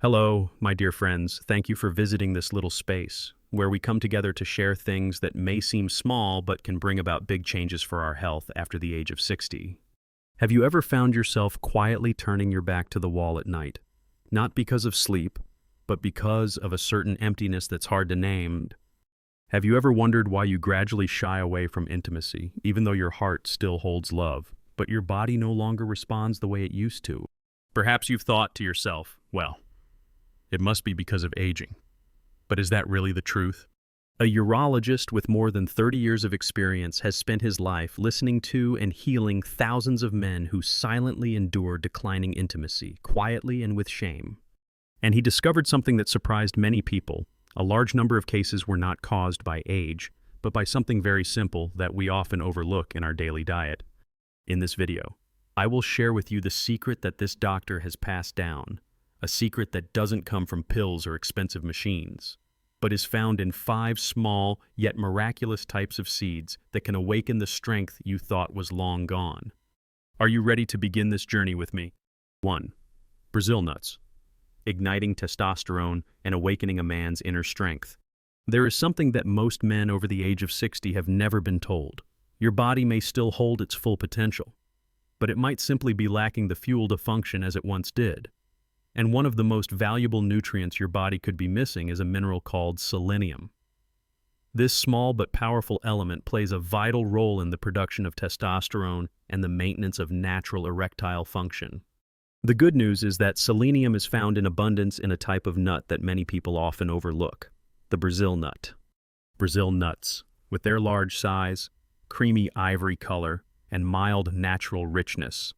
Hello, my dear friends. Thank you for visiting this little space where we come together to share things that may seem small but can bring about big changes for our health after the age of 60. Have you ever found yourself quietly turning your back to the wall at night? Not because of sleep, but because of a certain emptiness that's hard to name. Have you ever wondered why you gradually shy away from intimacy, even though your heart still holds love, but your body no longer responds the way it used to? Perhaps you've thought to yourself, well, it must be because of aging. But is that really the truth? A urologist with more than 30 years of experience has spent his life listening to and healing thousands of men who silently endure declining intimacy, quietly and with shame. And he discovered something that surprised many people. A large number of cases were not caused by age, but by something very simple that we often overlook in our daily diet. In this video, I will share with you the secret that this doctor has passed down, a secret that doesn't come from pills or expensive machines, but is found in 5 small yet miraculous types of seeds that can awaken the strength you thought was long gone. Are you ready to begin this journey with me? 1. Brazil nuts. Igniting testosterone and awakening a man's inner strength. There is something that most men over the age of 60 have never been told. Your body may still hold its full potential, but it might simply be lacking the fuel to function as it once did. And one of the most valuable nutrients your body could be missing is a mineral called selenium. This small but powerful element plays a vital role in the production of testosterone and the maintenance of natural erectile function. The good news is that selenium is found in abundance in a type of nut that many people often overlook, the Brazil nut. Brazil nuts, with their large size, creamy ivory color, and mild natural richness,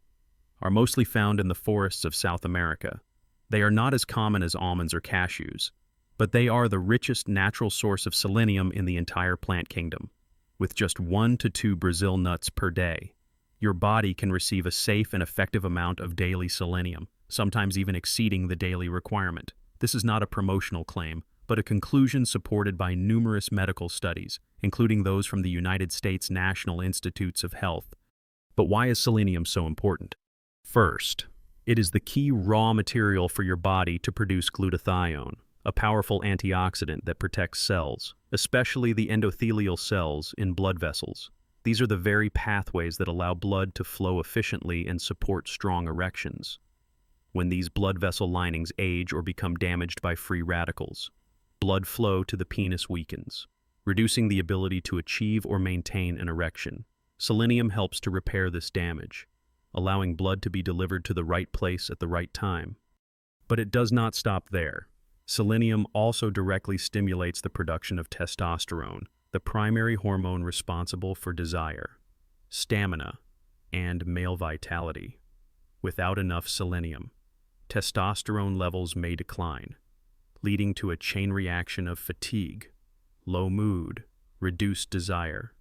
are mostly found in the forests of South America. They are not as common as almonds or cashews, but they are the richest natural source of selenium in the entire plant kingdom. With just 1 to 2 Brazil nuts per day, your body can receive a safe and effective amount of daily selenium, sometimes even exceeding the daily requirement. This is not a promotional claim, but a conclusion supported by numerous medical studies, including those from the United States National Institutes of Health. But why is selenium so important? First, it is the key raw material for your body to produce glutathione, a powerful antioxidant that protects cells, especially the endothelial cells in blood vessels. These are the very pathways that allow blood to flow efficiently and support strong erections. When these blood vessel linings age or become damaged by free radicals, blood flow to the penis weakens, reducing the ability to achieve or maintain an erection. Selenium helps to repair this damage, allowing blood to be delivered to the right place at the right time. But it does not stop there. Selenium also directly stimulates the production of testosterone, the primary hormone responsible for desire, stamina, and male vitality. Without enough selenium, testosterone levels may decline, leading to a chain reaction of fatigue, low mood, reduced desire,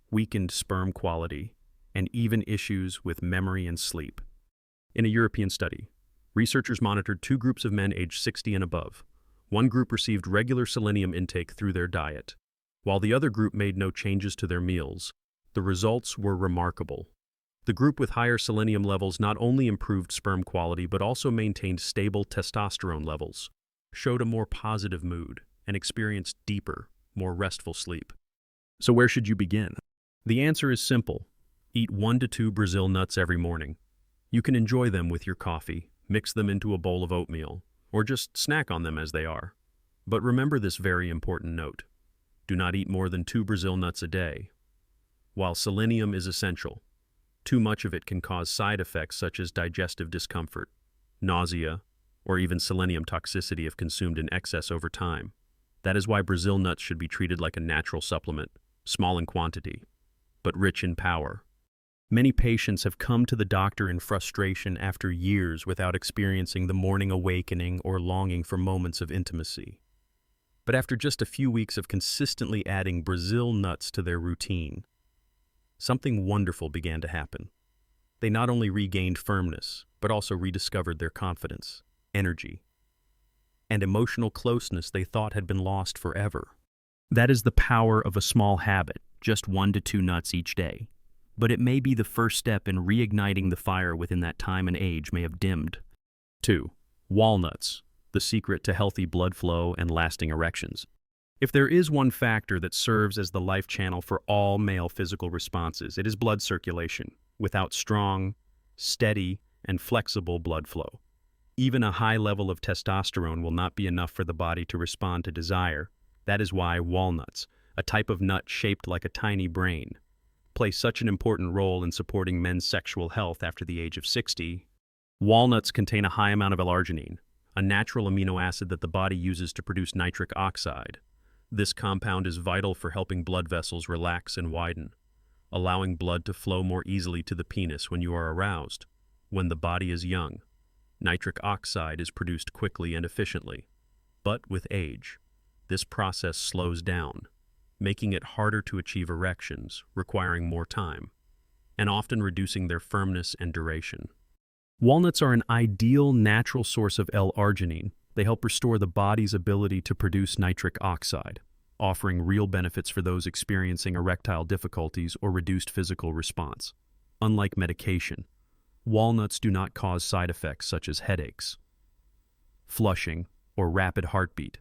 weakened sperm quality, and even issues with memory and sleep. In a European study, researchers monitored 2 groups of men aged 60 and above. One group received regular selenium intake through their diet, while the other group made no changes to their meals. The results were remarkable. The group with higher selenium levels not only improved sperm quality but also maintained stable testosterone levels, showed a more positive mood, and experienced deeper, more restful sleep. So where should you begin? The answer is simple. Eat 1 to 2 Brazil nuts every morning. You can enjoy them with your coffee, mix them into a bowl of oatmeal, or just snack on them as they are. But remember this very important note. Do not eat more than 2 Brazil nuts a day. While selenium is essential, too much of it can cause side effects such as digestive discomfort, nausea, or even selenium toxicity if consumed in excess over time. That is why Brazil nuts should be treated like a natural supplement, small in quantity, but rich in power. Many patients have come to the doctor in frustration after years without experiencing the morning awakening or longing for moments of intimacy. But after just a few weeks of consistently adding Brazil nuts to their routine, something wonderful began to happen. They not only regained firmness, but also rediscovered their confidence, energy, and emotional closeness they thought had been lost forever. That is the power of a small habit, just 1 to 2 nuts each day. But it may be the first step in reigniting the fire within that time and age may have dimmed. 2. Walnuts, the secret to healthy blood flow and lasting erections. If there is one factor that serves as the life channel for all male physical responses, it is blood circulation. Without strong, steady, and flexible blood flow, even a high level of testosterone will not be enough for the body to respond to desire. That is why walnuts, a type of nut shaped like a tiny brain, play such an important role in supporting men's sexual health after the age of 60. Walnuts contain a high amount of L-arginine, a natural amino acid that the body uses to produce nitric oxide. This compound is vital for helping blood vessels relax and widen, allowing blood to flow more easily to the penis when you are aroused. When the body is young, nitric oxide is produced quickly and efficiently. But with age, this process slows down, making it harder to achieve erections, requiring more time, and often reducing their firmness and duration. Walnuts are an ideal natural source of L-arginine. They help restore the body's ability to produce nitric oxide, offering real benefits for those experiencing erectile difficulties or reduced physical response. Unlike medication, walnuts do not cause side effects such as headaches, flushing, or rapid heartbeat.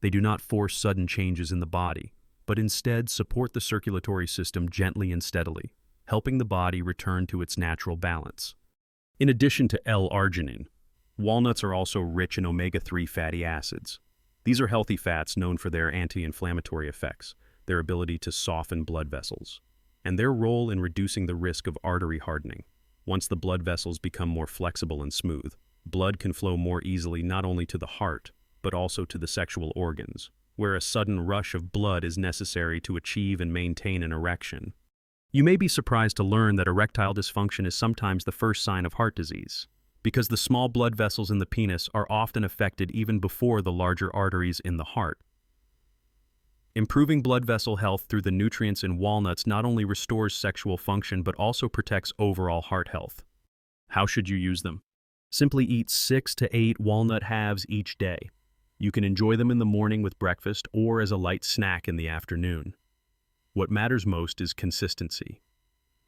They do not force sudden changes in the body, but instead support the circulatory system gently and steadily, helping the body return to its natural balance. In addition to L-arginine, walnuts are also rich in omega-3 fatty acids. These are healthy fats known for their anti-inflammatory effects, their ability to soften blood vessels, and their role in reducing the risk of artery hardening. Once the blood vessels become more flexible and smooth, blood can flow more easily not only to the heart, but also to the sexual organs, where a sudden rush of blood is necessary to achieve and maintain an erection. You may be surprised to learn that erectile dysfunction is sometimes the first sign of heart disease, because the small blood vessels in the penis are often affected even before the larger arteries in the heart. Improving blood vessel health through the nutrients in walnuts not only restores sexual function but also protects overall heart health. How should you use them? Simply eat 6 to 8 walnut halves each day. You can enjoy them in the morning with breakfast or as a light snack in the afternoon. What matters most is consistency.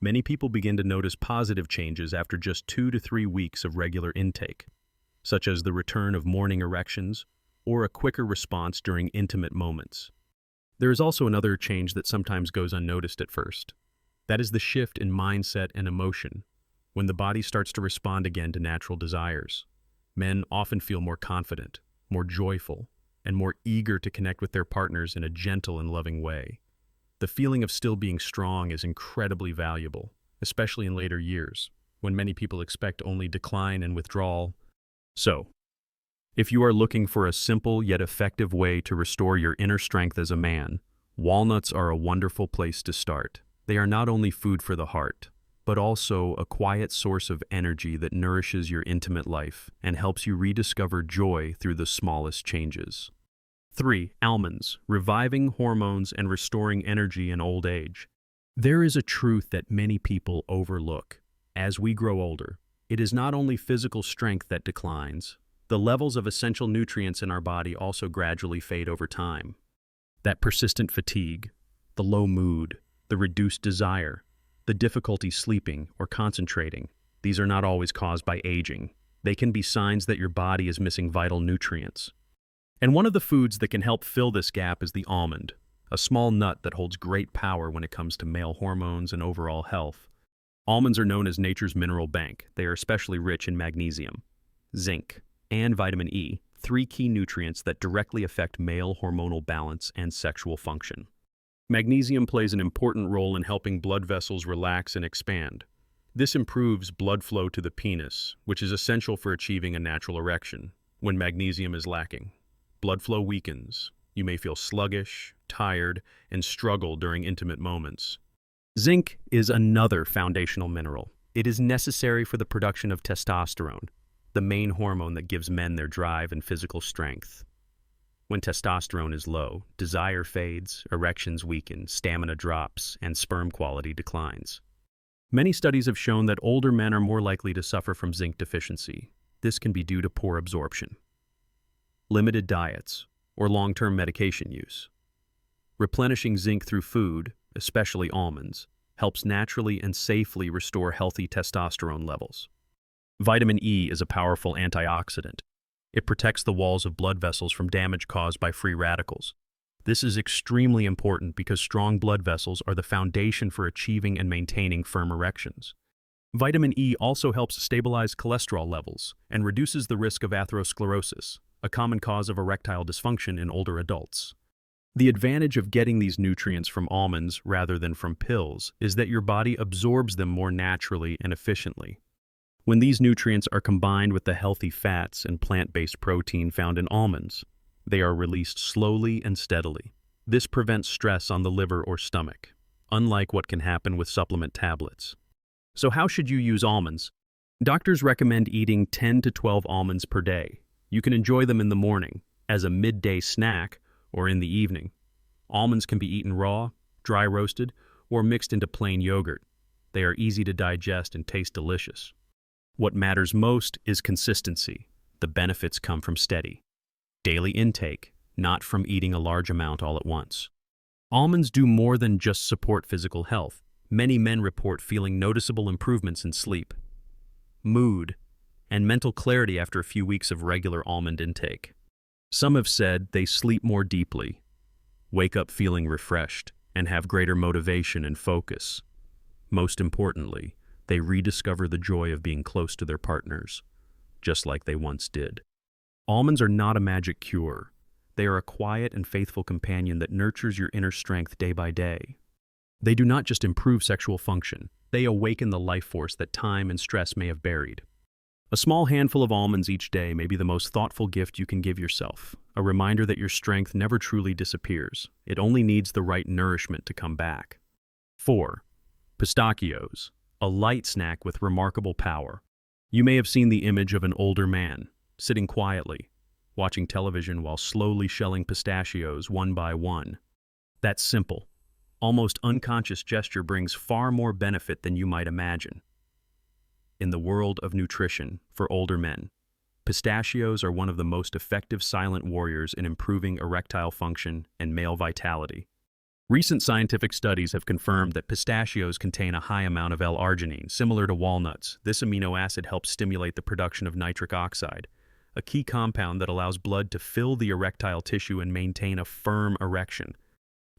Many people begin to notice positive changes after just 2 to 3 weeks of regular intake, such as the return of morning erections or a quicker response during intimate moments. There is also another change that sometimes goes unnoticed at first. That is the shift in mindset and emotion. When the body starts to respond again to natural desires, men often feel more confident, more joyful, and more eager to connect with their partners in a gentle and loving way. The feeling of still being strong is incredibly valuable, especially in later years, when many people expect only decline and withdrawal. So, if you are looking for a simple yet effective way to restore your inner strength as a man, walnuts are a wonderful place to start. They are not only food for the heart, but also a quiet source of energy that nourishes your intimate life and helps you rediscover joy through the smallest changes. 3. Almonds, reviving hormones and restoring energy in old age. There is a truth that many people overlook. As we grow older, it is not only physical strength that declines. The levels of essential nutrients in our body also gradually fade over time. That persistent fatigue, the low mood, the reduced desire, the difficulty sleeping or concentrating, these are not always caused by aging. They can be signs that your body is missing vital nutrients. And one of the foods that can help fill this gap is the almond, a small nut that holds great power when it comes to male hormones and overall health. Almonds are known as nature's mineral bank. They are especially rich in magnesium, zinc, and vitamin E, 3 key nutrients that directly affect male hormonal balance and sexual function. Magnesium plays an important role in helping blood vessels relax and expand. This improves blood flow to the penis, which is essential for achieving a natural erection. When magnesium is lacking, blood flow weakens. You may feel sluggish, tired, and struggle during intimate moments. Zinc is another foundational mineral. It is necessary for the production of testosterone, the main hormone that gives men their drive and physical strength. When testosterone is low, desire fades, erections weaken, stamina drops, and sperm quality declines. Many studies have shown that older men are more likely to suffer from zinc deficiency. This can be due to poor absorption, limited diets, or long-term medication use. Replenishing zinc through food, especially almonds, helps naturally and safely restore healthy testosterone levels. Vitamin E is a powerful antioxidant. It protects the walls of blood vessels from damage caused by free radicals. This is extremely important because strong blood vessels are the foundation for achieving and maintaining firm erections. Vitamin E also helps stabilize cholesterol levels and reduces the risk of atherosclerosis, a common cause of erectile dysfunction in older adults. The advantage of getting these nutrients from almonds rather than from pills is that your body absorbs them more naturally and efficiently. When these nutrients are combined with the healthy fats and plant-based protein found in almonds, they are released slowly and steadily. This prevents stress on the liver or stomach, unlike what can happen with supplement tablets. So how should you use almonds? Doctors recommend eating 10 to 12 almonds per day. You can enjoy them in the morning, as a midday snack, or in the evening. Almonds can be eaten raw, dry roasted, or mixed into plain yogurt. They are easy to digest and taste delicious. What matters most is consistency. The benefits come from steady, daily intake, not from eating a large amount all at once. Almonds do more than just support physical health. Many men report feeling noticeable improvements in sleep, mood, and mental clarity after a few weeks of regular almond intake. Some have said they sleep more deeply, wake up feeling refreshed, and have greater motivation and focus. Most importantly, they rediscover the joy of being close to their partners, just like they once did. Almonds are not a magic cure. They are a quiet and faithful companion that nurtures your inner strength day by day. They do not just improve sexual function, they awaken the life force that time and stress may have buried. A small handful of almonds each day may be the most thoughtful gift you can give yourself, a reminder that your strength never truly disappears. It only needs the right nourishment to come back. 4. Pistachios, a light snack with remarkable power. You may have seen the image of an older man, sitting quietly, watching television while slowly shelling pistachios one by one. That simple, almost unconscious gesture brings far more benefit than you might imagine. In the world of nutrition for older men, pistachios are one of the most effective silent warriors in improving erectile function and male vitality. Recent scientific studies have confirmed that pistachios contain a high amount of L-arginine, similar to walnuts. This amino acid helps stimulate the production of nitric oxide, a key compound that allows blood to fill the erectile tissue and maintain a firm erection.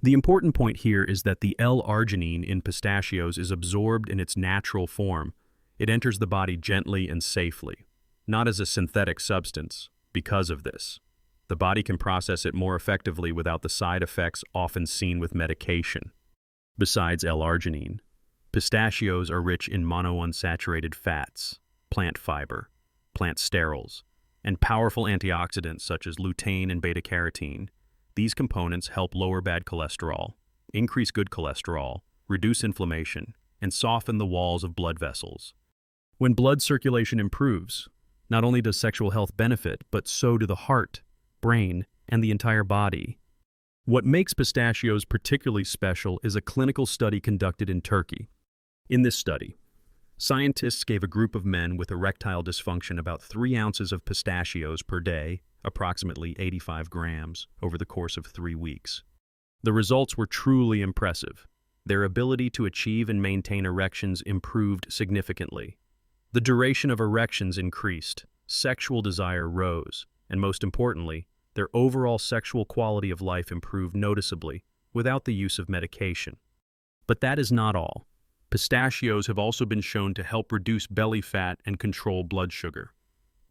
The important point here is that the L-arginine in pistachios is absorbed in its natural form. It enters the body gently and safely, not as a synthetic substance. Because of this, the body can process it more effectively without the side effects often seen with medication. Besides L-arginine, pistachios are rich in monounsaturated fats, plant fiber, plant sterols, and powerful antioxidants such as lutein and beta-carotene. These components help lower bad cholesterol, increase good cholesterol, reduce inflammation, and soften the walls of blood vessels. When blood circulation improves, not only does sexual health benefit, but so do the heart, brain, and the entire body. What makes pistachios particularly special is a clinical study conducted in Turkey. In this study, scientists gave a group of men with erectile dysfunction about 3 ounces of pistachios per day, approximately 85 grams, over the course of 3 weeks. The results were truly impressive. Their ability to achieve and maintain erections improved significantly. The duration of erections increased, sexual desire rose, and most importantly, their overall sexual quality of life improved noticeably without the use of medication. But that is not all. Pistachios have also been shown to help reduce belly fat and control blood sugar,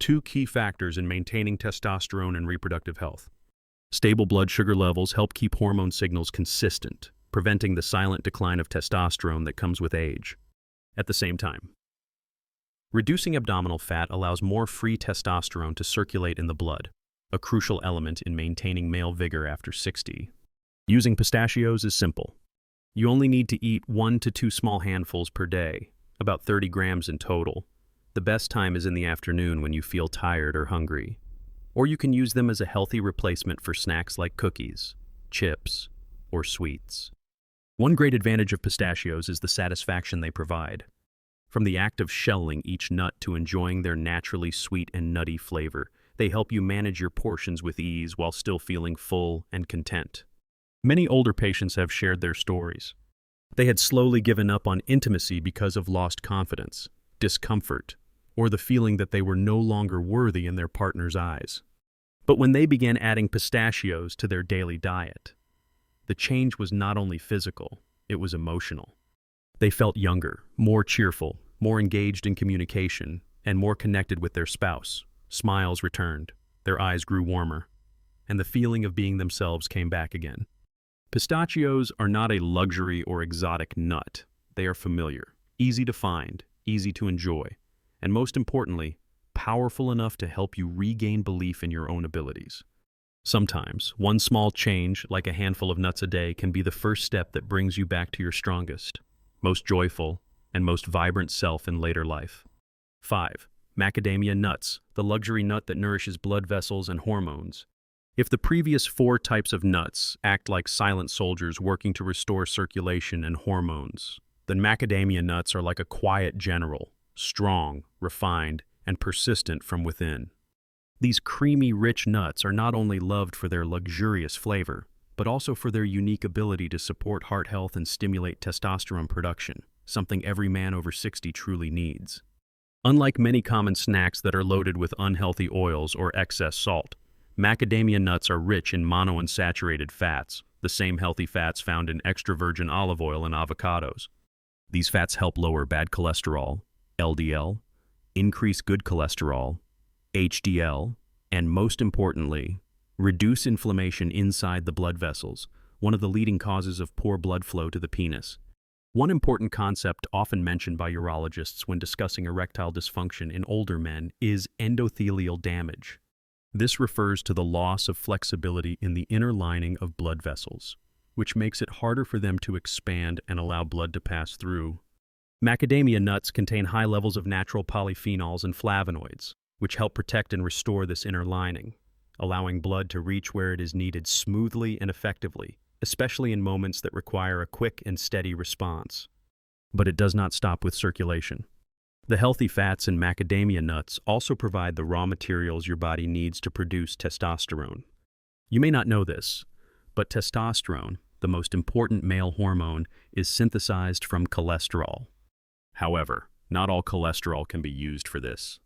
2 key factors in maintaining testosterone and reproductive health. Stable blood sugar levels help keep hormone signals consistent, preventing the silent decline of testosterone that comes with age. At the same time, reducing abdominal fat allows more free testosterone to circulate in the blood, a crucial element in maintaining male vigor after 60. Using pistachios is simple. You only need to eat 1 to 2 small handfuls per day, about 30 grams in total. The best time is in the afternoon when you feel tired or hungry. Or you can use them as a healthy replacement for snacks like cookies, chips, or sweets. One great advantage of pistachios is the satisfaction they provide. From the act of shelling each nut to enjoying their naturally sweet and nutty flavor, they help you manage your portions with ease while still feeling full and content. Many older patients have shared their stories. They had slowly given up on intimacy because of lost confidence, discomfort, or the feeling that they were no longer worthy in their partner's eyes. But when they began adding pistachios to their daily diet, the change was not only physical, it was emotional. They felt younger, more cheerful, more engaged in communication, and more connected with their spouse. Smiles returned, their eyes grew warmer, and the feeling of being themselves came back again. Pistachios are not a luxury or exotic nut. They are familiar, easy to find, easy to enjoy, and most importantly, powerful enough to help you regain belief in your own abilities. Sometimes, one small change, like a handful of nuts a day, can be the first step that brings you back to your strongest, most joyful, and most vibrant self in later life. 5. Macadamia nuts, the luxury nut that nourishes blood vessels and hormones. If the previous 4 types of nuts act like silent soldiers working to restore circulation and hormones, then macadamia nuts are like a quiet general, strong, refined, and persistent from within. These creamy, rich nuts are not only loved for their luxurious flavor, but also for their unique ability to support heart health and stimulate testosterone production, something every man over 60 truly needs. Unlike many common snacks that are loaded with unhealthy oils or excess salt, macadamia nuts are rich in monounsaturated fats, the same healthy fats found in extra virgin olive oil and avocados. These fats help lower bad cholesterol, LDL, increase good cholesterol, HDL, and most importantly, reduce inflammation inside the blood vessels, one of the leading causes of poor blood flow to the penis. One important concept often mentioned by urologists when discussing erectile dysfunction in older men is endothelial damage. This refers to the loss of flexibility in the inner lining of blood vessels, which makes it harder for them to expand and allow blood to pass through. Macadamia nuts contain high levels of natural polyphenols and flavonoids, which help protect and restore this inner lining, allowing blood to reach where it is needed smoothly and effectively, especially in moments that require a quick and steady response. But it does not stop with circulation. The healthy fats in macadamia nuts also provide the raw materials your body needs to produce testosterone. You may not know this, but testosterone, the most important male hormone, is synthesized from cholesterol. However, not all cholesterol can be used for this.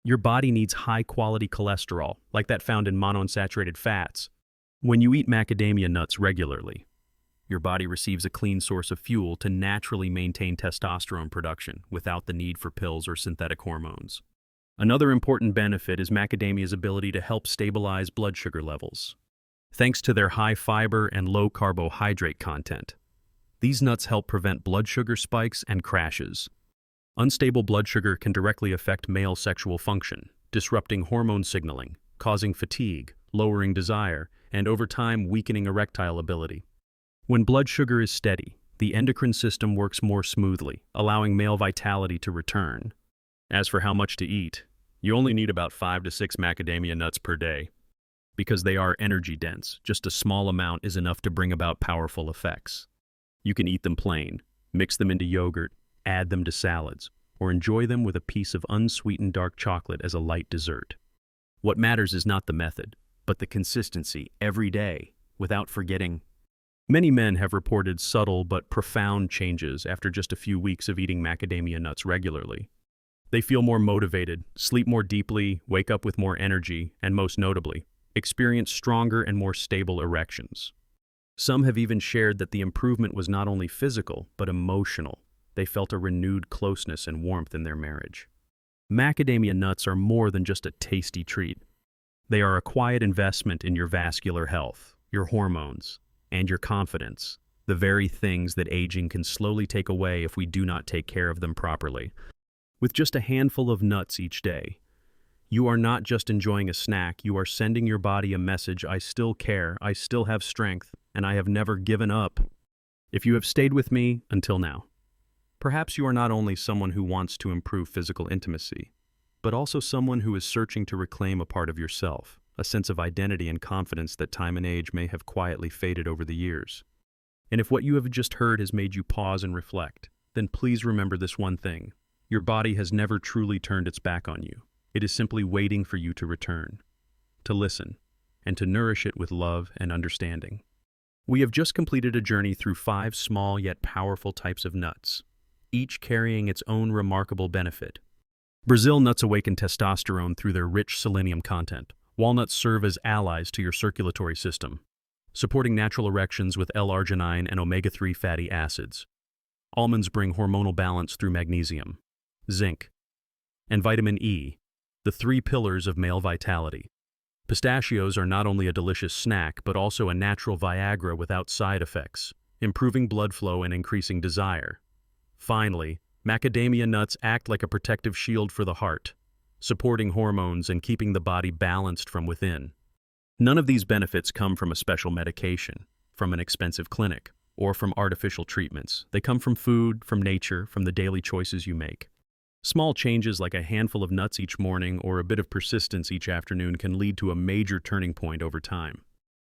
Your body needs high-quality cholesterol, like that found in monounsaturated fats. When you eat macadamia nuts regularly, your body receives a clean source of fuel to naturally maintain testosterone production without the need for pills or synthetic hormones. Another important benefit is macadamia's ability to help stabilize blood sugar levels. Thanks to their high fiber and low carbohydrate content, these nuts help prevent blood sugar spikes and crashes. Unstable blood sugar can directly affect male sexual function, disrupting hormone signaling, causing fatigue, lowering desire, and over time weakening erectile ability. When blood sugar is steady, the endocrine system works more smoothly, allowing male vitality to return. As for how much to eat, you only need about 5 to 6 macadamia nuts per day. Because they are energy dense, just a small amount is enough to bring about powerful effects. You can eat them plain, mix them into yogurt, add them to salads, or enjoy them with a piece of unsweetened dark chocolate as a light dessert. What matters is not the method, but the consistency every day, without forgetting. Many men have reported subtle but profound changes after just a few weeks of eating macadamia nuts regularly. They feel more motivated, sleep more deeply, wake up with more energy, and most notably, experience stronger and more stable erections. Some have even shared that the improvement was not only physical, but emotional. They felt a renewed closeness and warmth in their marriage. Macadamia nuts are more than just a tasty treat. They are a quiet investment in your vascular health, your hormones, and your confidence, the very things that aging can slowly take away if we do not take care of them properly. With just a handful of nuts each day, you are not just enjoying a snack, you are sending your body a message: I still care, I still have strength, and I have never given up. If you have stayed with me until now, perhaps you are not only someone who wants to improve physical intimacy, but also someone who is searching to reclaim a part of yourself, a sense of identity and confidence that time and age may have quietly faded over the years. And if what you have just heard has made you pause and reflect, then please remember this one thing: your body has never truly turned its back on you. It is simply waiting for you to return, to listen, and to nourish it with love and understanding. We have just completed a journey through 5 small yet powerful types of nuts, each carrying its own remarkable benefit. Brazil nuts awaken testosterone through their rich selenium content. Walnuts serve as allies to your circulatory system, supporting natural erections with L-arginine and omega-3 fatty acids. Almonds bring hormonal balance through magnesium, zinc, and vitamin E, the three pillars of male vitality. Pistachios are not only a delicious snack, but also a natural Viagra without side effects, improving blood flow and increasing desire. Finally, macadamia nuts act like a protective shield for the heart, supporting hormones and keeping the body balanced from within. None of these benefits come from a special medication, from an expensive clinic, or from artificial treatments. They come from food, from nature, from the daily choices you make. Small changes like a handful of nuts each morning or a bit of persistence each afternoon can lead to a major turning point over time.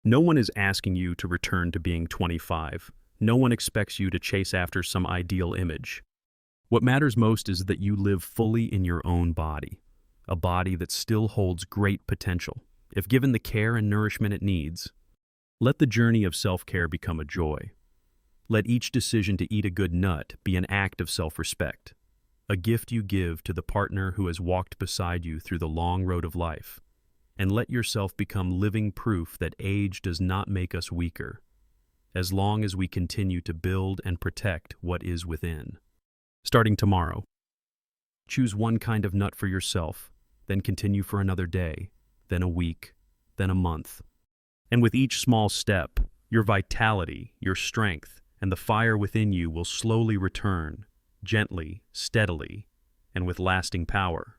No one is asking you to return to being 25. No one expects you to chase after some ideal image. What matters most is that you live fully in your own body, a body that still holds great potential, if given the care and nourishment it needs. Let the journey of self-care become a joy. Let each decision to eat a good nut be an act of self-respect, a gift you give to the partner who has walked beside you through the long road of life. And let yourself become living proof that age does not make us weaker, as long as we continue to build and protect what is within. Starting tomorrow, choose one kind of nut for yourself, then continue for another day, then a week, then a month. And with each small step, your vitality, your strength, and the fire within you will slowly return, gently, steadily, and with lasting power.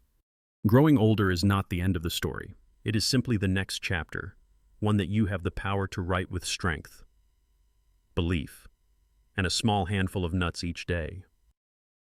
Growing older is not the end of the story. It is simply the next chapter, one that you have the power to write with strength, belief, and a small handful of nuts each day.